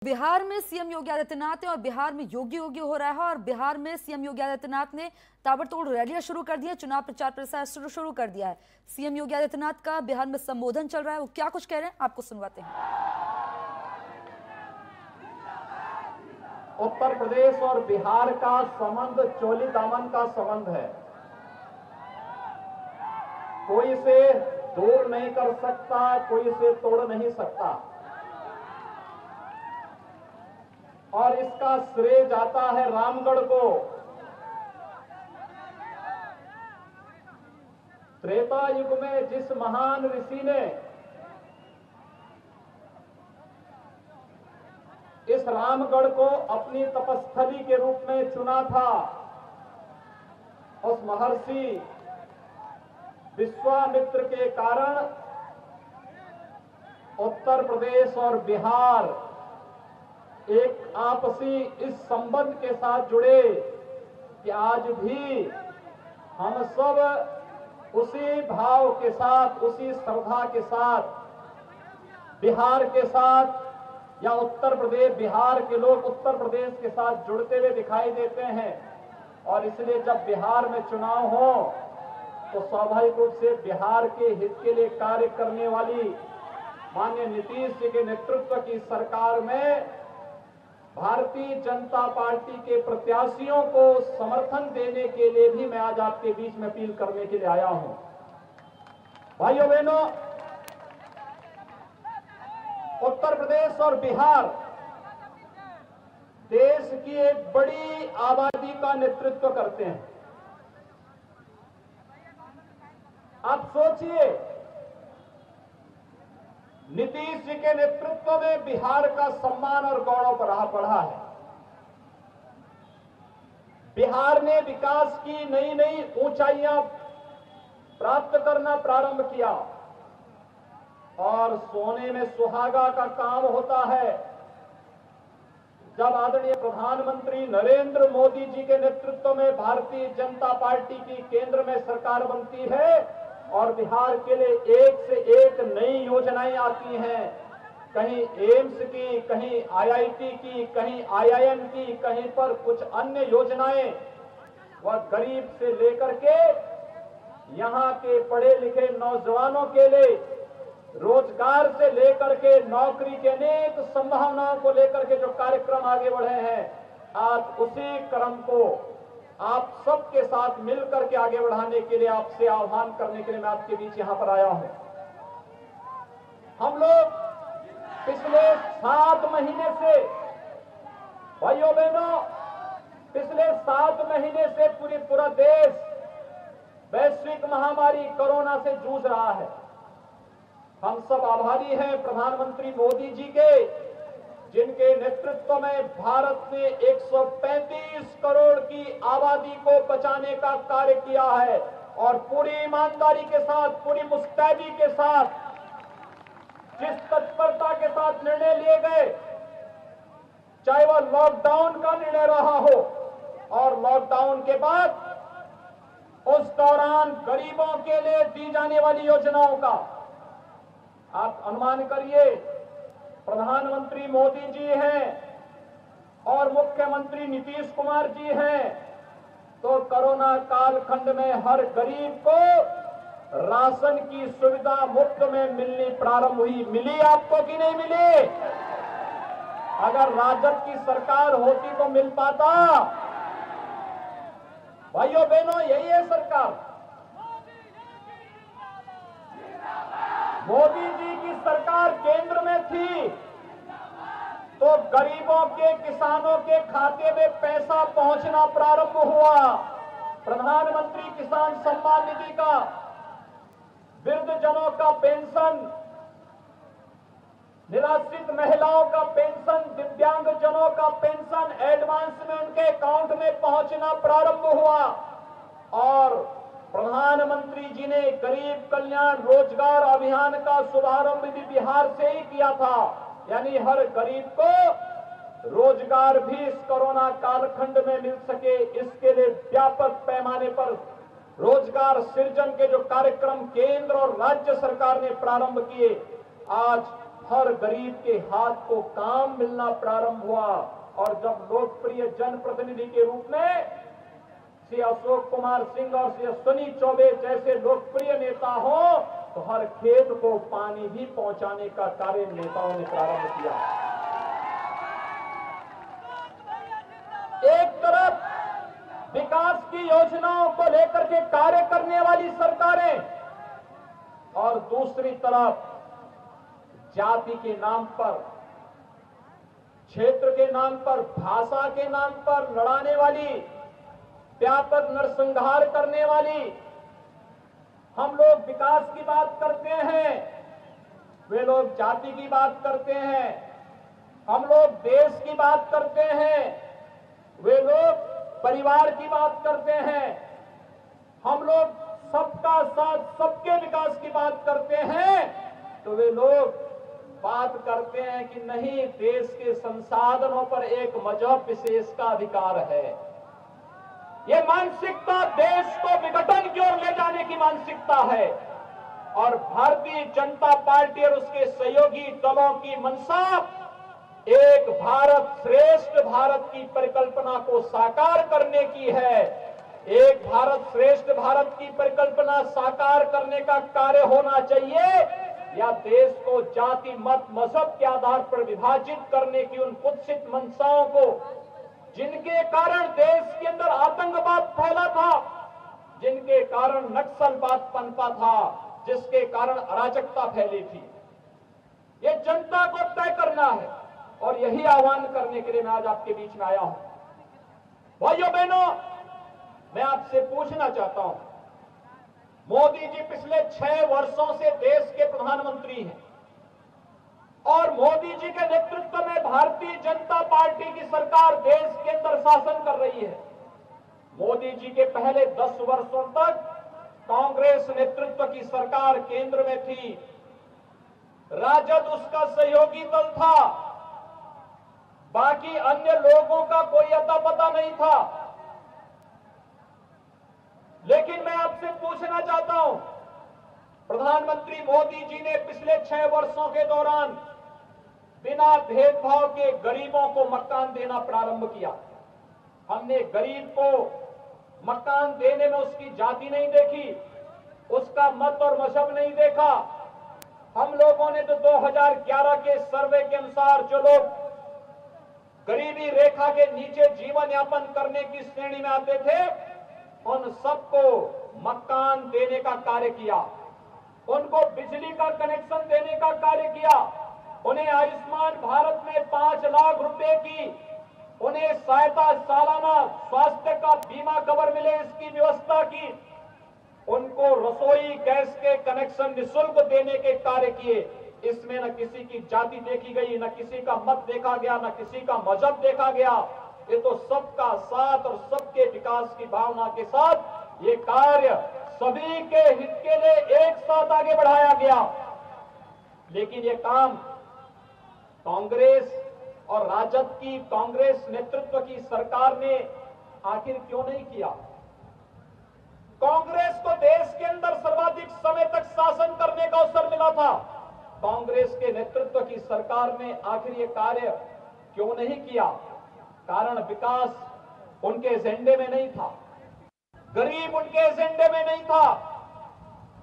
बिहार में सीएम योगी आदित्यनाथ है और बिहार में योगी योगी हो रहा है और बिहार में सीएम योगी आदित्यनाथ ने ताबड़तोड़ रैलियां शुरू कर दी है, चुनाव प्रचार प्रसार शुरू कर दिया है। सीएम योगी आदित्यनाथ का बिहार में संबोधन चल रहा है, वो क्या कुछ कह रहे हैं आपको सुनवाते हैं। उत्तर प्रदेश और बिहार का संबंध चोली दामन का संबंध है। कोई इसे दूर नहीं कर सकता, कोई इसे तोड़ नहीं सकता। और इसका श्रेय जाता है रामगढ़ को। त्रेता युग में जिस महान ऋषि ने इस रामगढ़ को अपनी तपस्थली के रूप में चुना था, उस महर्षि विश्वामित्र के कारण उत्तर प्रदेश और बिहार एक आपसी इस संबंध के साथ जुड़े कि आज भी हम सब उसी भाव के साथ, उसी श्रद्धा के साथ बिहार के साथ या उत्तर प्रदेश, बिहार के लोग उत्तर प्रदेश के साथ जुड़ते हुए दिखाई देते हैं। और इसलिए जब बिहार में चुनाव हो तो स्वाभाविक रूप से बिहार के हित के लिए कार्य करने वाली माननीय नीतीश जी के नेतृत्व की सरकार में भारतीय जनता पार्टी के प्रत्याशियों को समर्थन देने के लिए भी मैं आज आपके बीच में अपील करने के लिए आया हूं। भाइयों बहनों, उत्तर प्रदेश और बिहार देश की एक बड़ी आबादी का नेतृत्व करते हैं। आप सोचिए, नीतीश जी के नेतृत्व में बिहार का सम्मान और गौरव बढ़ा है। बिहार ने विकास की नई नई ऊंचाइयां प्राप्त करना प्रारंभ किया और सोने में सुहागा का काम होता है जब आदरणीय प्रधानमंत्री नरेंद्र मोदी जी के नेतृत्व में भारतीय जनता पार्टी की केंद्र में सरकार बनती है और बिहार के लिए एक से एक नई योजनाएं आती हैं। कहीं एम्स की, कहीं आईआईटी की, कहीं आईआईएम की, कहीं पर कुछ अन्य योजनाएं। वह गरीब से लेकर के यहां के पढ़े लिखे नौजवानों के लिए रोजगार से लेकर के नौकरी के अनेक संभावनाओं को लेकर के जो कार्यक्रम आगे बढ़े हैं, आज उसी क्रम को आप सबके साथ मिलकर के आगे बढ़ाने के लिए आपसे आह्वान करने के लिए मैं आपके बीच यहां पर आया हूं। हम लोग पिछले 7 महीने से, भाइयों बहनों, पिछले 7 महीने से पूरा देश वैश्विक महामारी कोरोना से जूझ रहा है। हम सब आभारी हैं प्रधानमंत्री मोदी जी के, जिनके नेतृत्व में भारत ने 135 करोड़ की आबादी को बचाने का कार्य किया है और पूरी ईमानदारी के साथ, पूरी मुस्तैदी के साथ, जिस तत्परता के साथ निर्णय लिए गए, चाहे वह लॉकडाउन का निर्णय रहा हो और लॉकडाउन के बाद उस दौरान गरीबों के लिए दी जाने वाली योजनाओं का आप अनुमान करिए। प्रधानमंत्री मोदी जी हैं और मुख्यमंत्री नीतीश कुमार जी हैं, तो कोरोना कालखंड में हर गरीब को राशन की सुविधा मुफ्त में मिलनी प्रारंभ हुई। मिली आपको कि नहीं मिली? अगर राजद की सरकार होती तो मिल पाता? भाइयों बहनों, यही है सरकार। मोदी जी की सरकार केंद्र में थी तो गरीबों के, किसानों के खाते में पैसा पहुंचना प्रारंभ हुआ। प्रधानमंत्री किसान सम्मान निधि का, वृद्धजनों का पेंशन, निराश्रित महिलाओं का पेंशन, दिव्यांगजनों का पेंशन एडवांस में उनके अकाउंट में पहुंचना प्रारंभ हुआ। और प्रधानमंत्री जी ने गरीब कल्याण रोजगार अभियान का शुभारंभ भी बिहार से ही किया था, यानी हर गरीब को रोजगार भी इस कोरोना कालखंड में मिल सके, इसके लिए व्यापक पैमाने पर रोजगार सृजन के जो कार्यक्रम केंद्र और राज्य सरकार ने प्रारंभ किए, आज हर गरीब के हाथ को काम मिलना प्रारंभ हुआ। और जब लोकप्रिय जनप्रतिनिधि के रूप में श्री अशोक कुमार सिंह और श्री अश्विनी चौबे जैसे लोकप्रिय नेता हो, तो हर खेत को पानी भी पहुंचाने का कार्य नेताओं ने प्रारंभ किया। एक तरफ विकास की योजनाओं को लेकर के कार्य करने वाली सरकारें, और दूसरी तरफ जाति के नाम पर, क्षेत्र के नाम पर, भाषा के नाम पर लड़ाने वाली, व्यापक नरसंहार करने वाली। हम लोग विकास की बात करते हैं, वे लोग जाति की बात करते हैं। हम लोग देश की बात करते हैं, वे लोग परिवार की बात करते हैं। हम लोग सबका साथ, सबके विकास की बात करते हैं, तो वे लोग बात करते हैं कि नहीं, देश के संसाधनों पर एक मजहब विशेष का अधिकार है। ये मानसिकता देश को विघटन की ओर ले जाने की मानसिकता है। और भारतीय जनता पार्टी और उसके सहयोगी दलों की मंशा एक भारत श्रेष्ठ भारत की परिकल्पना को साकार करने की है। एक भारत श्रेष्ठ भारत की परिकल्पना साकार करने का कार्य होना चाहिए, या देश को जाति, मत, मजहब के आधार पर विभाजित करने की उन कुत्सित मंशाओं को, जिनके कारण देश के अंदर आतंकवाद फैला था, जिनके कारण नक्सलवाद पनपा था, जिसके कारण अराजकता फैली थी, ये जनता को तय करना है। और यही आह्वान करने के लिए मैं आज आपके बीच में आया हूं। भाइयों बहनों, मैं आपसे पूछना चाहता हूं, मोदी जी पिछले 6 वर्षों से देश के प्रधानमंत्री हैं, और मोदी जी के नेतृत्व में भारतीय जनता पार्टी की सरकार देश के अंदर शासन कर रही है। मोदी जी के पहले 10 वर्षों तक कांग्रेस नेतृत्व की सरकार केंद्र में थी, राजद उसका सहयोगी दल था, बाकी अन्य लोगों का कोई अता पता नहीं था। लेकिन मैं आपसे पूछना चाहता हूं, प्रधानमंत्री मोदी जी ने पिछले 6 वर्षों के दौरान बिना भेदभाव के गरीबों को मकान देना प्रारंभ किया। हमने गरीब को मकान देने में उसकी जाति नहीं देखी, उसका मत और मजहब नहीं देखा। हम लोगों ने तो 2011 के सर्वे के अनुसार जो लोग गरीबी रेखा के नीचे जीवन यापन करने की श्रेणी में आते थे, उन सबको मकान देने का कार्य किया, उनको बिजली का कनेक्शन देने का कार्य किया, उन्हें आयुष्मान भारत में 5 लाख रुपए की उन्हें सहायता, सालाना स्वास्थ्य का बीमा कवर मिले इसकी व्यवस्था की, उनको रसोई गैस के कनेक्शन निःशुल्क देने के कार्य किए। इसमें न किसी की जाति देखी गई, न किसी का मत देखा गया, न किसी का मजहब देखा गया। ये तो सबका साथ और सबके विकास की भावना के साथ ये कार्य सभी के हित के लिए एक साथ आगे बढ़ाया गया। लेकिन ये काम कांग्रेस और राजद की, कांग्रेस नेतृत्व की सरकार ने आखिर क्यों नहीं किया? कांग्रेस को देश के अंदर सर्वाधिक समय तक शासन करने का अवसर मिला था। कांग्रेस के नेतृत्व की सरकार ने आखिर ये कार्य क्यों नहीं किया? कारण विकास उनके एजेंडे में नहीं था, गरीब उनके एजेंडे में नहीं था,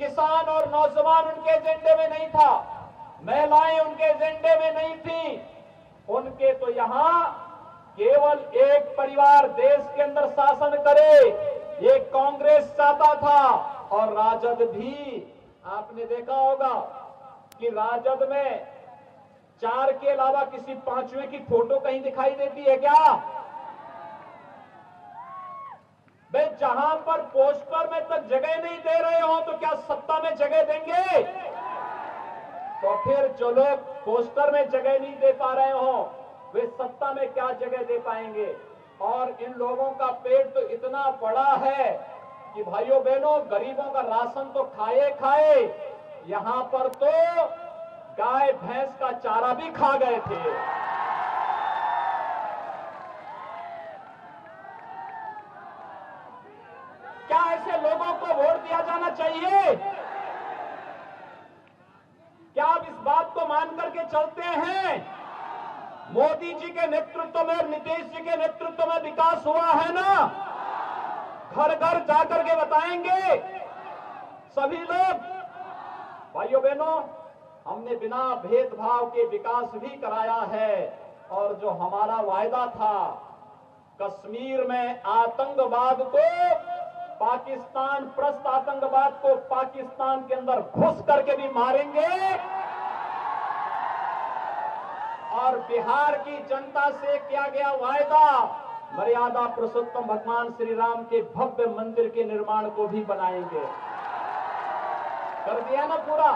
किसान और नौजवान उनके एजेंडे में नहीं था, महिलाएं उनके एजेंडे में नहीं थी। उनके तो यहां केवल एक परिवार देश के अंदर शासन करे, ये कांग्रेस चाहता था। और राजद भी, आपने देखा होगा कि राजद में 4 के अलावा किसी 5वें की फोटो कहीं दिखाई देती है क्या? भाई, जहां पर पोस्टर में तक जगह नहीं दे रहे हो तो क्या सत्ता में जगह देंगे? तो फिर जो लोग पोस्टर में जगह नहीं दे पा रहे हो, वे सत्ता में क्या जगह दे पाएंगे? और इन लोगों का पेट तो इतना बड़ा है कि भाइयों बहनों, गरीबों का राशन तो खाए खाए, यहां पर तो गाय भैंस का चारा भी खा गए थे। क्या ऐसे लोगों को वोट दिया जाना चाहिए? क्या आप इस बात को मान करके करके चलते हैं। मोदी जी के नेतृत्व में, नीतीश जी के नेतृत्व में विकास हुआ है ना? घर घर जाकर के बताएंगे सभी लोग। भाइयों बहनों, हमने बिना भेदभाव के विकास भी कराया है। और जो हमारा वायदा था, कश्मीर में आतंकवाद को, पाकिस्तान प्रस्त आतंकवाद को पाकिस्तान के अंदर घुस करके भी मारेंगे, और बिहार की जनता से किया गया वायदा, मर्यादा पुरुषोत्तम भगवान श्री राम के भव्य मंदिर के निर्माण को भी बनाएंगे। कर दिया ना पूरा।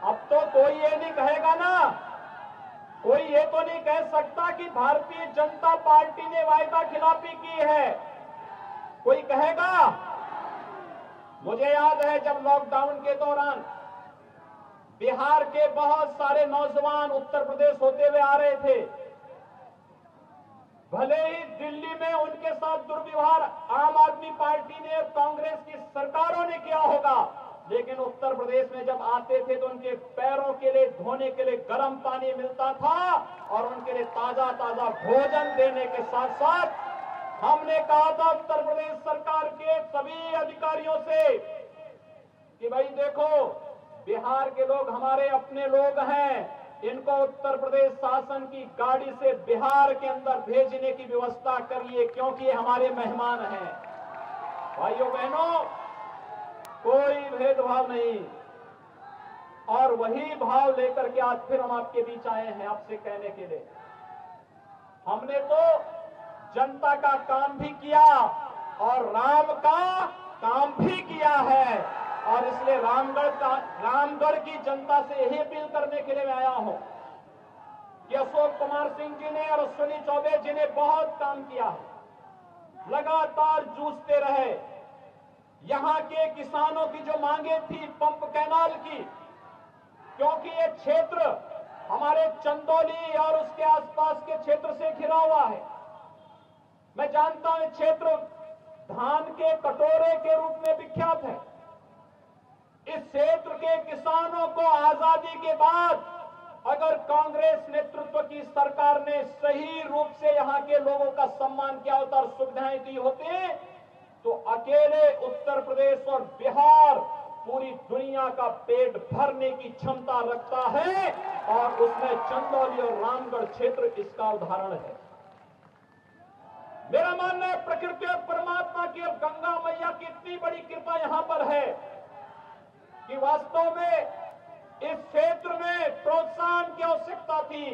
अब तो कोई ये नहीं कहेगा ना, कोई ये तो नहीं कह सकता कि भारतीय जनता पार्टी ने वायदा खिलाफी की है। कोई कहेगा? मुझे याद है जब लॉकडाउन के दौरान बिहार के बहुत सारे नौजवान उत्तर प्रदेश होते हुए आ रहे थे। भले ही दिल्ली में उनके साथ दुर्व्यवहार आम आदमी पार्टी ने, कांग्रेस की सरकारों ने किया होगा, लेकिन उत्तर प्रदेश में जब आते थे तो उनके पैरों के लिए धोने के लिए गर्म पानी मिलता था और उनके लिए ताजा ताजा भोजन देने के साथ साथ हमने कहा था उत्तर प्रदेश सरकार के सभी अधिकारियों से कि भाई देखो, बिहार के लोग हमारे अपने लोग हैं, इनको उत्तर प्रदेश शासन की गाड़ी से बिहार के अंदर भेजने की व्यवस्था करिए, क्योंकि ये हमारे मेहमान हैं। भाइयों बहनों, कोई भेदभाव नहीं। और वही भाव लेकर के आज फिर हम आपके बीच आए हैं आपसे कहने के लिए, हमने तो जनता का काम भी किया और राम का काम भी किया है। और इसलिए रामगढ़ की जनता से यही अपील करने के लिए मैं आया हूं कि अशोक कुमार सिंह जी ने और अश्विनी चौबे जी ने बहुत काम किया है, लगातार जूझते रहे। यहां के किसानों की जो मांगे थी पंप कैनाल की, क्योंकि ये क्षेत्र हमारे चंदौली और उसके आसपास के क्षेत्र से घिरा हुआ है। मैं जानता हूं क्षेत्र धान के कटोरे के रूप में विख्यात है। इस क्षेत्र के किसानों को आजादी के बाद अगर कांग्रेस नेतृत्व की सरकार ने सही रूप से यहां के लोगों का सम्मान किया होता और सुविधाएं दी होती, तो अकेले उत्तर प्रदेश और बिहार पूरी दुनिया का पेट भरने की क्षमता रखता है। और उसमें चंदौली और रामगढ़ क्षेत्र इसका उदाहरण है। मेरा मानना है प्रकृति और परमात्मा की और गंगा मैया की इतनी बड़ी कृपा यहां पर है कि वास्तव में इस क्षेत्र में प्रोत्साहन की आवश्यकता थी,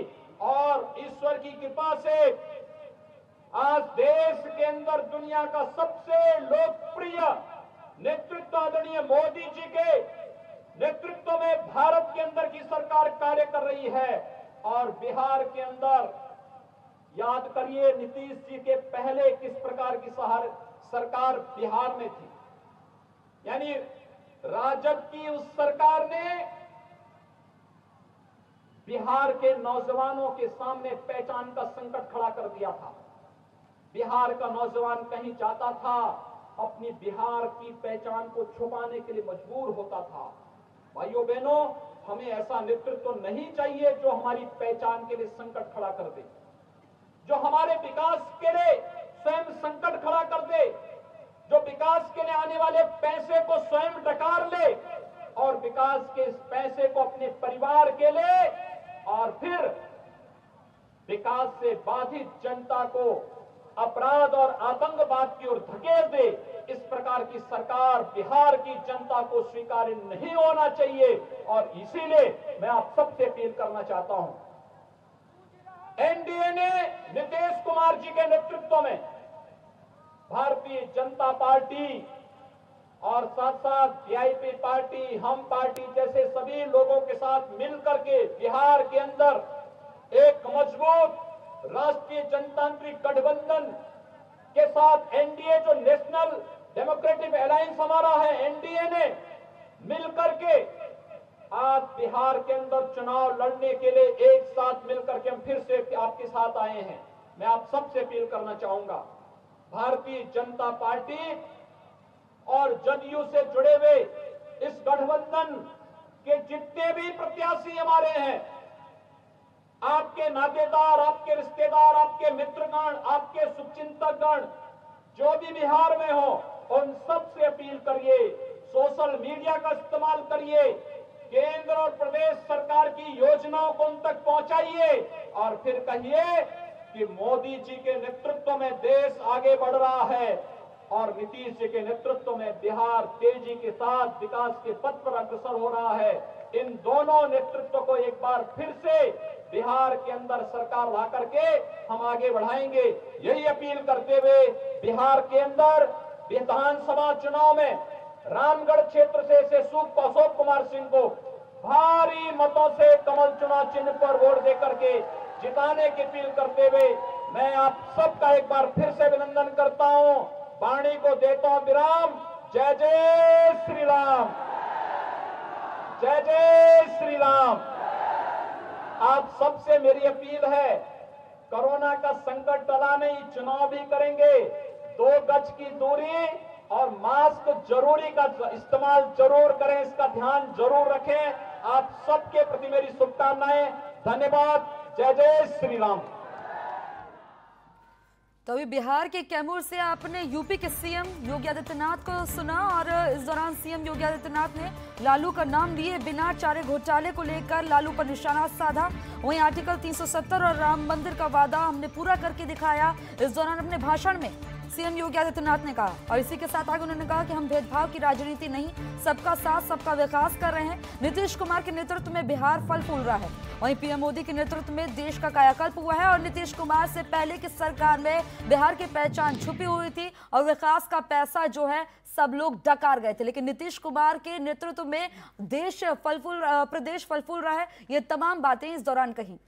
और ईश्वर की कृपा से आज देश के अंदर दुनिया का सबसे लोकप्रिय नेतृत्व आदरणीय मोदी जी के नेतृत्व में भारत के अंदर की सरकार कार्य कर रही है। और बिहार के अंदर याद करिए नीतीश जी के पहले किस प्रकार की सरकार बिहार में थी। यानी राजद की उस सरकार ने बिहार के नौजवानों के सामने पहचान का संकट खड़ा कर दिया था। बिहार का नौजवान कहीं जाता था, अपनी बिहार की पहचान को छुपाने के लिए मजबूर होता था। भाइयों बहनों, हमें ऐसा नेतृत्व नहीं चाहिए जो हमारी पहचान के लिए संकट खड़ा कर दे, जो हमारे विकास के लिए स्वयं संकट खड़ा कर दे, जो विकास के लिए आने वाले पैसे को स्वयं डकार ले और विकास के इस पैसे को अपने परिवार के लिए और फिर विकास से बाधित जनता को अपराध और आतंकवाद की ओर धकेल दे। इस प्रकार की सरकार बिहार की जनता को स्वीकार्य नहीं होना चाहिए। और इसीलिए मैं आप सबसे अपील करना चाहता हूं, एनडीए ने नीतीश कुमार जी के नेतृत्व में भारतीय जनता पार्टी और साथ साथ वीआईपी पार्टी, हम पार्टी जैसे सभी लोगों के साथ मिलकर के बिहार के अंदर एक मजबूत राष्ट्रीय जनतांत्रिक गठबंधन के साथ एनडीए, जो नेशनल डेमोक्रेटिक अलायंस हमारा है, एनडीए ने मिलकर के आज बिहार के अंदर चुनाव लड़ने के लिए एक साथ मिलकर के हम फिर से आपके साथ आए हैं। मैं आप सबसे अपील करना चाहूंगा, भारतीय जनता पार्टी और जदयू से जुड़े हुए इस गठबंधन कि जितने भी प्रत्याशी हमारे हैं, आपके नातेदार, आपके रिश्तेदार, आपके मित्रगण, आपके शुभचिंतकगण जो भी बिहार में हो, उन सब से अपील करिए, सोशल मीडिया का इस्तेमाल करिए, केंद्र और प्रदेश सरकार की योजनाओं को उन तक पहुंचाइए और फिर कहिए कि मोदी जी के नेतृत्व में देश आगे बढ़ रहा है और नीतीश जी के नेतृत्व में बिहार तेजी के साथ विकास के पथ पर अग्रसर हो रहा है। इन दोनों नेतृत्व को एक बार फिर से बिहार के अंदर सरकार ला करके हम आगे बढ़ाएंगे। यही अपील करते हुए बिहार के अंदर विधानसभा चुनाव में रामगढ़ क्षेत्र से अशोक कुमार सिंह को भारी मतों से कमल चुनाव चिन्ह पर वोट देकर के जिताने की अपील करते हुए मैं आप सबका एक बार फिर से अभिनंदन करता हूं। वाणी को देता हूं विराम। जय जय श्री राम, जय जय श्री राम। आप सबसे मेरी अपील है, कोरोना का संकट टला नहीं, चुनाव भी करेंगे, 2 गज की दूरी और मास्क जरूरी का इस्तेमाल जरूर करें, इसका ध्यान जरूर रखें। आप सबके प्रति मेरी शुभकामनाएं। धन्यवाद। जय जय श्री राम। तो अभी बिहार के कैमूर से आपने यूपी के सीएम योगी आदित्यनाथ को सुना और इस दौरान सीएम योगी आदित्यनाथ ने लालू का नाम लिए बिना चारे घोटाले को लेकर लालू पर निशाना साधा। वहीं आर्टिकल 370 और राम मंदिर का वादा हमने पूरा करके दिखाया, इस दौरान अपने भाषण में सीएम योगी आदित्यनाथ ने कहा। और इसी के साथ आगे उन्होंने कहा कि हम भेदभाव की राजनीति नहीं, सबका साथ सबका विकास कर रहे हैं। नीतीश कुमार के नेतृत्व में बिहार फल फूल रहा है। वहीं पीएम मोदी के नेतृत्व में देश का कायाकल्प हुआ है और नीतीश कुमार से पहले की सरकार में बिहार की पहचान छुपी हुई थी और विकास का पैसा जो है सब लोग डकार गए थे, लेकिन नीतीश कुमार के नेतृत्व में प्रदेश फल फूल रहा है। ये तमाम बातें इस दौरान कही।